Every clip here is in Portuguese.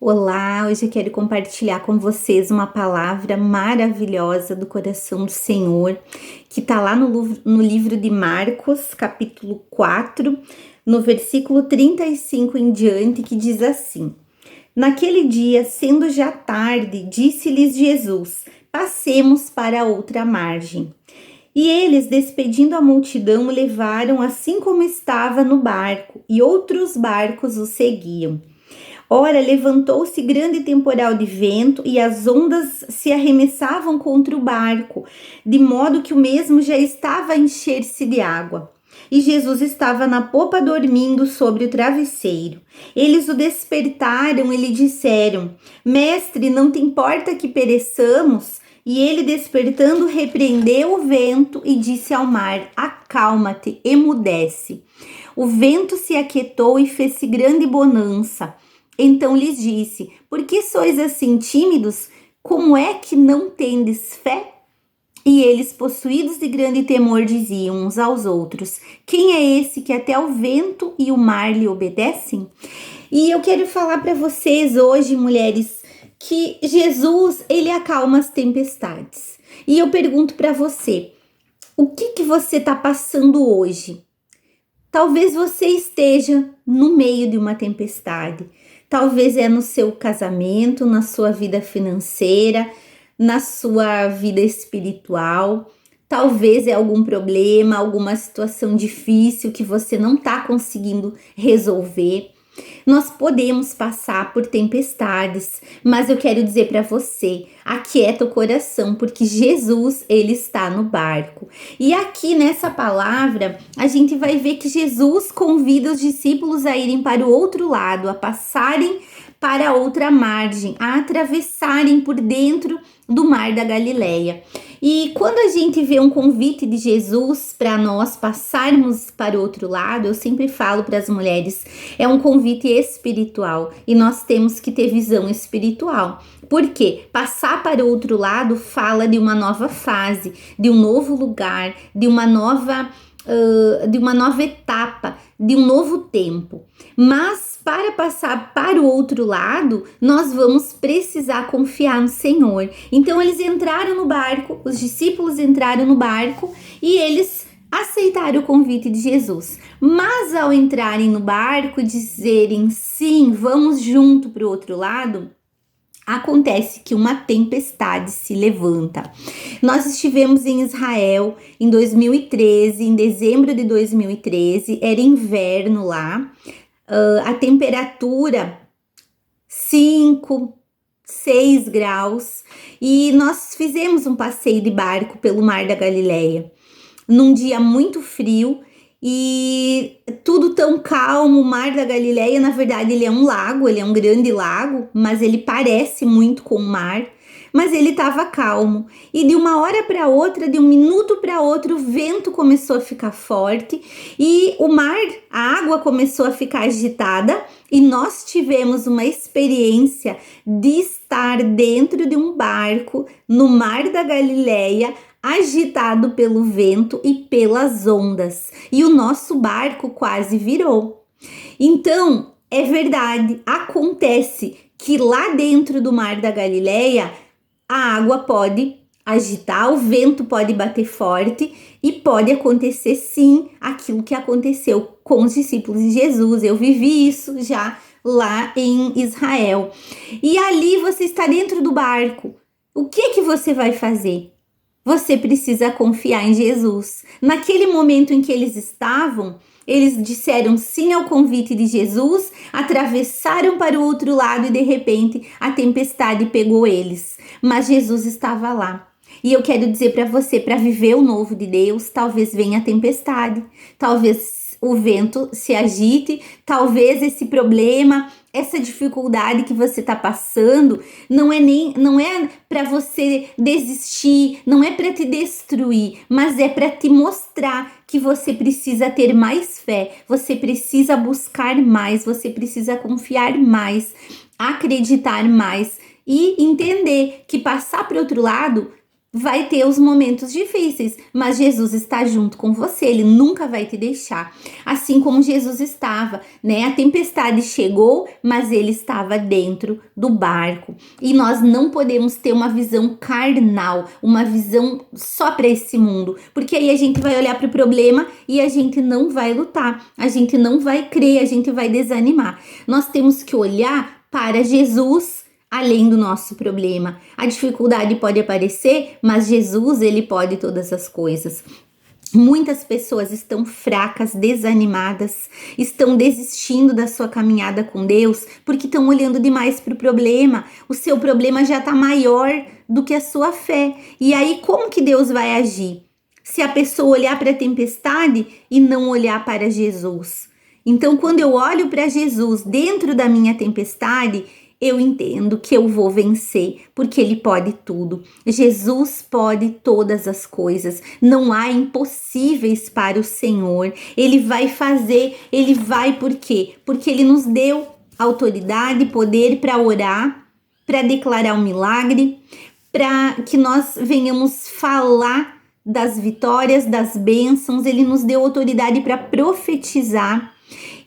Olá, hoje eu quero compartilhar com vocês uma palavra maravilhosa do coração do Senhor, que está lá no livro de Marcos, capítulo 4, no versículo 35 em diante, que diz assim: Naquele dia, sendo já tarde, disse-lhes Jesus: Passemos para a outra margem. E eles, despedindo a multidão, o levaram assim como estava no barco, e outros barcos o seguiam. Ora, levantou-se grande temporal de vento e as ondas se arremessavam contra o barco, de modo que o mesmo já estava a encher-se de água. E Jesus estava na popa dormindo sobre o travesseiro. Eles o despertaram e lhe disseram: Mestre, não te importa que pereçamos? E ele, despertando, repreendeu o vento e disse ao mar: Acalma-te, emudece. O vento se aquietou e fez-se grande bonança. Então lhes disse: Por que sois assim tímidos? Como é que não tendes fé? E eles, possuídos de grande temor, diziam uns aos outros: Quem é esse que até o vento e o mar lhe obedecem? E eu quero falar para vocês hoje, mulheres, que Jesus, ele acalma as tempestades. E eu pergunto para você: o que você está passando hoje? Talvez você esteja no meio de uma tempestade. Talvez é no seu casamento, na sua vida financeira, na sua vida espiritual. Talvez é algum problema, alguma situação difícil que você não está conseguindo resolver. Nós podemos passar por tempestades, mas eu quero dizer para você, aquieta o coração, porque Jesus, ele está no barco. E aqui nessa palavra, a gente vai ver que Jesus convida os discípulos a irem para o outro lado, a passarem para outra margem, a atravessarem por dentro do mar da Galileia. E quando a gente vê um convite de Jesus para nós passarmos para o outro lado, eu sempre falo para as mulheres, é um convite espiritual e nós temos que ter visão espiritual. Porque passar para o outro lado fala de uma nova fase, de um novo lugar, de uma nova etapa, de um novo tempo. Mas para passar para o outro lado, nós vamos precisar confiar no Senhor. Então eles entraram no barco, os discípulos entraram no barco e eles aceitaram o convite de Jesus. Mas ao entrarem no barco e dizerem sim, vamos junto para o outro lado, acontece que uma tempestade se levanta. Nós estivemos em Israel em 2013, em dezembro de 2013, era inverno lá, a temperatura 5, 6 graus, e nós fizemos um passeio de barco pelo Mar da Galileia, num dia muito frio, e tudo tão calmo. O Mar da Galileia, na verdade, ele é um lago, ele é um grande lago, mas ele parece muito com o mar, mas ele estava calmo. E de uma hora para outra, de um minuto para outro, o vento começou a ficar forte e o mar, a água começou a ficar agitada e nós tivemos uma experiência de estar dentro de um barco no Mar da Galileia, agitado pelo vento e pelas ondas, e o nosso barco quase virou. Então, é verdade, acontece que lá dentro do Mar da Galileia, a água pode agitar, o vento pode bater forte e pode acontecer sim aquilo que aconteceu com os discípulos de Jesus. Eu vivi isso já lá em Israel. E ali você está dentro do barco. O que você vai fazer? Você precisa confiar em Jesus. Naquele momento em que eles estavam, eles disseram sim ao convite de Jesus, atravessaram para o outro lado e de repente a tempestade pegou eles. Mas Jesus estava lá. E eu quero dizer para você, para viver o novo de Deus, talvez venha a tempestade, talvez o vento se agite, talvez esse problema, essa dificuldade que você está passando, não é para você desistir, não é para te destruir, mas é para te mostrar que você precisa ter mais fé, você precisa buscar mais, você precisa confiar mais, acreditar mais e entender que passar para o outro lado vai ter os momentos difíceis, mas Jesus está junto com você, ele nunca vai te deixar. Assim como Jesus estava, né? A tempestade chegou, mas ele estava dentro do barco. E nós não podemos ter uma visão carnal, uma visão só para esse mundo, porque aí a gente vai olhar para o problema e a gente não vai lutar, a gente não vai crer, a gente vai desanimar. Nós temos que olhar para Jesus além do nosso problema. A dificuldade pode aparecer, mas Jesus, ele pode todas as coisas. Muitas pessoas estão fracas, desanimadas, estão desistindo da sua caminhada com Deus porque estão olhando demais para o problema. O seu problema já está maior do que a sua fé. E aí, como que Deus vai agir? Se a pessoa olhar para a tempestade e não olhar para Jesus. Então, quando eu olho para Jesus dentro da minha tempestade, eu entendo que eu vou vencer, porque Ele pode tudo. Jesus pode todas as coisas. Não há impossíveis para o Senhor. Ele vai fazer, Ele vai por quê? Porque Ele nos deu autoridade, poder para orar, para declarar um milagre, para que nós venhamos falar das vitórias, das bênçãos. Ele nos deu autoridade para profetizar.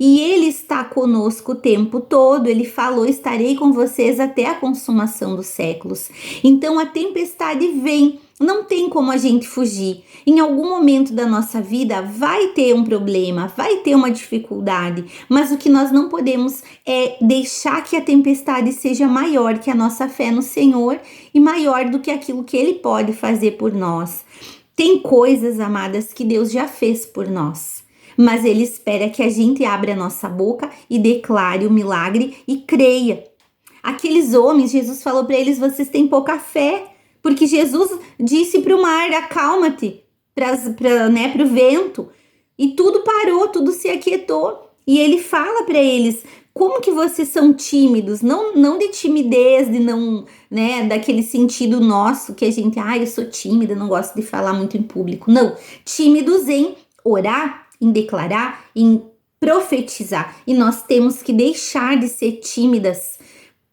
E Ele está conosco o tempo todo. Ele falou, estarei com vocês até a consumação dos séculos. Então a tempestade vem, não tem como a gente fugir. Em algum momento da nossa vida vai ter um problema, vai ter uma dificuldade, mas o que nós não podemos é deixar que a tempestade seja maior que a nossa fé no Senhor e maior do que aquilo que Ele pode fazer por nós. Tem coisas, amadas, que Deus já fez por nós. Mas Ele espera que a gente abra a nossa boca e declare o milagre e creia. Aqueles homens, Jesus falou para eles, vocês têm pouca fé, porque Jesus disse para o mar, acalma-te, para o vento, e tudo parou, tudo se aquietou. E Ele fala para eles, como que vocês são tímidos? Não de timidez, de não, né, daquele sentido nosso, que a gente, eu sou tímida, não gosto de falar muito em público. Não, tímidos em orar, em declarar, em profetizar. E nós temos que deixar de ser tímidas,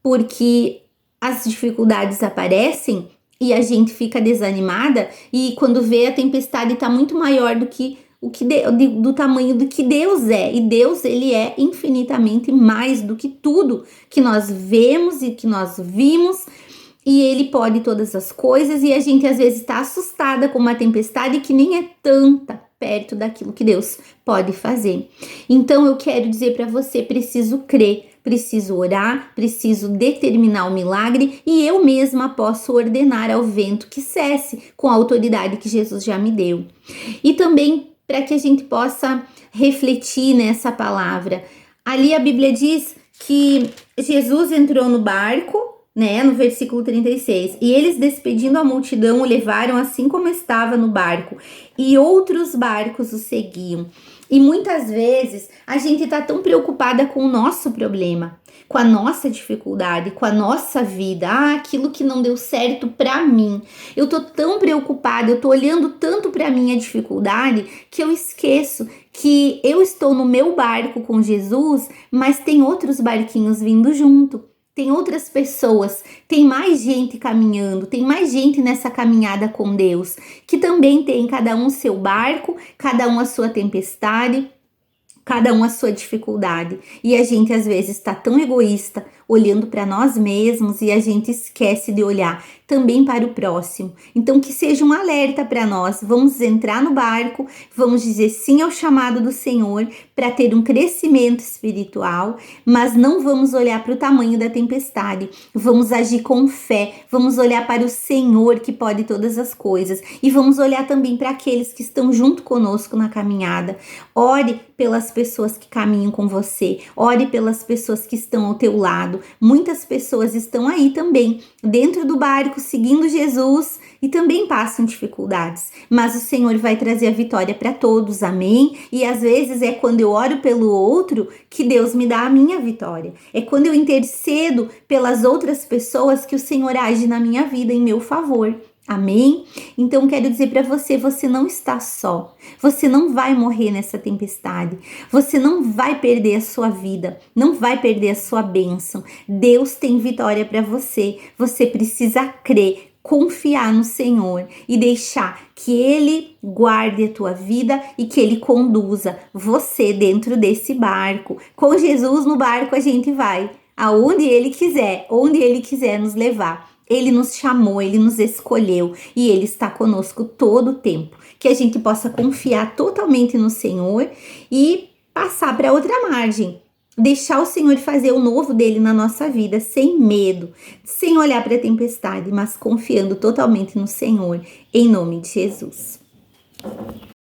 porque as dificuldades aparecem e a gente fica desanimada, e quando vê a tempestade está muito maior do tamanho do que Deus é. E Deus, Ele é infinitamente mais do que tudo que nós vemos e que nós vimos. E Ele pode todas as coisas, e a gente às vezes está assustada com uma tempestade que nem é tanta perto daquilo que Deus pode fazer. Então eu quero dizer para você, preciso crer, preciso orar, preciso determinar o milagre, e eu mesma posso ordenar ao vento que cesse com a autoridade que Jesus já me deu. E também para que a gente possa refletir nessa palavra. Ali a Bíblia diz que Jesus entrou no barco, né, no versículo 36, e eles, despedindo a multidão, o levaram assim como estava no barco, e outros barcos o seguiam. E muitas vezes a gente tá tão preocupada com o nosso problema, com a nossa dificuldade, com a nossa vida, aquilo que não deu certo pra mim. Eu tô tão preocupada, eu tô olhando tanto pra minha dificuldade, que eu esqueço que eu estou no meu barco com Jesus, mas tem outros barquinhos vindo junto. Tem outras pessoas, tem mais gente caminhando, tem mais gente nessa caminhada com Deus, que também tem cada um seu barco, cada um a sua tempestade, cada um a sua dificuldade. E a gente às vezes está tão egoísta, olhando para nós mesmos, e a gente esquece de olhar também para o próximo. Então que seja um alerta para nós. Vamos entrar no barco, vamos dizer sim ao chamado do Senhor para ter um crescimento espiritual, mas não vamos olhar para o tamanho da tempestade. Vamos agir com fé, vamos olhar para o Senhor que pode todas as coisas, e vamos olhar também para aqueles que estão junto conosco na caminhada. Ore pelas pessoas que caminham com você, ore pelas pessoas que estão ao teu lado. Muitas pessoas estão aí também, dentro do barco, seguindo Jesus, e também passam dificuldades, mas o Senhor vai trazer a vitória para todos, amém? E às vezes é quando eu oro pelo outro que Deus me dá a minha vitória, é quando eu intercedo pelas outras pessoas que o Senhor age na minha vida em meu favor. Amém? Então quero dizer para você, você não está só, você não vai morrer nessa tempestade, você não vai perder a sua vida, não vai perder a sua bênção. Deus tem vitória para você, você precisa crer. confiar no Senhor e deixar que Ele guarde a tua vida e que Ele conduza você dentro desse barco. Com Jesus no barco a gente vai aonde Ele quiser, onde Ele quiser nos levar. Ele nos chamou, Ele nos escolheu e Ele está conosco todo o tempo. Que a gente possa confiar totalmente no Senhor e passar para outra margem. Deixar o Senhor fazer o novo dele na nossa vida, sem medo, sem olhar para a tempestade, mas confiando totalmente no Senhor, em nome de Jesus.